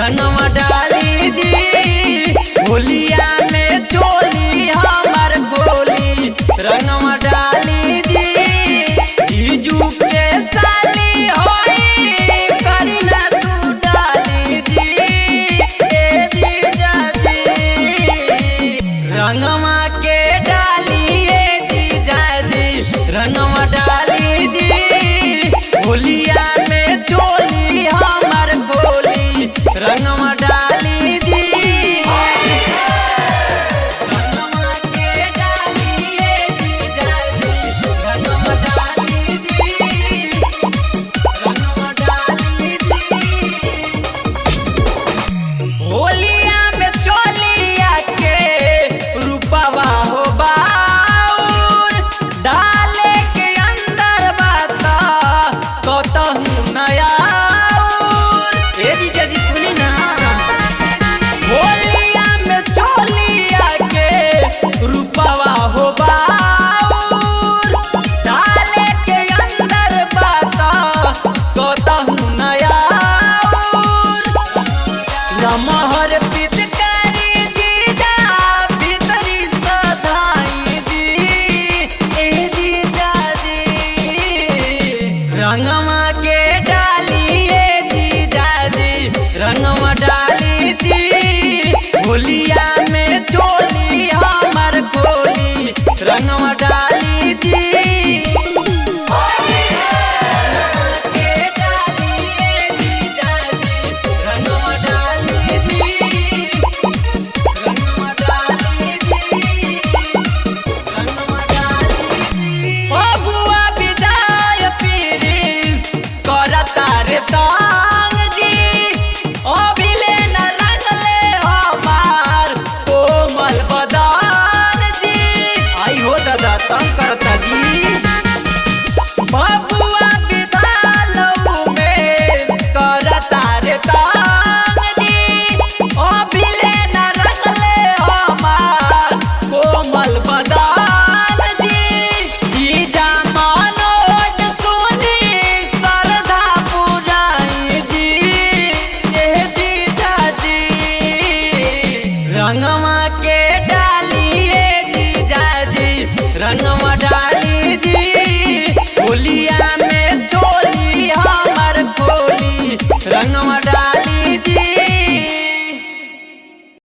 रंगवा डाली जी होलिया में चोली हमार गोली रंगवा डाली जी जीजू के साली होई करी ना तू डाली जी ए जीजा जी रंगवा के डाली ए जीजा जी रंगवा डाली जी होलिया में चोली हमार गोली रंगवा डाली जी रंगवा के डाली ए जीजा जी रंगवा डाली जी रंगवा डाली जी होलिया में चोलिया के रूपवा हो बाउर डाले के अंदर बाता कहूँ नया ए जीजा जी सुनी ना होलिया में चोलिया के रूपवा हो बाउर डाले के अंदर बाता कहूँ नया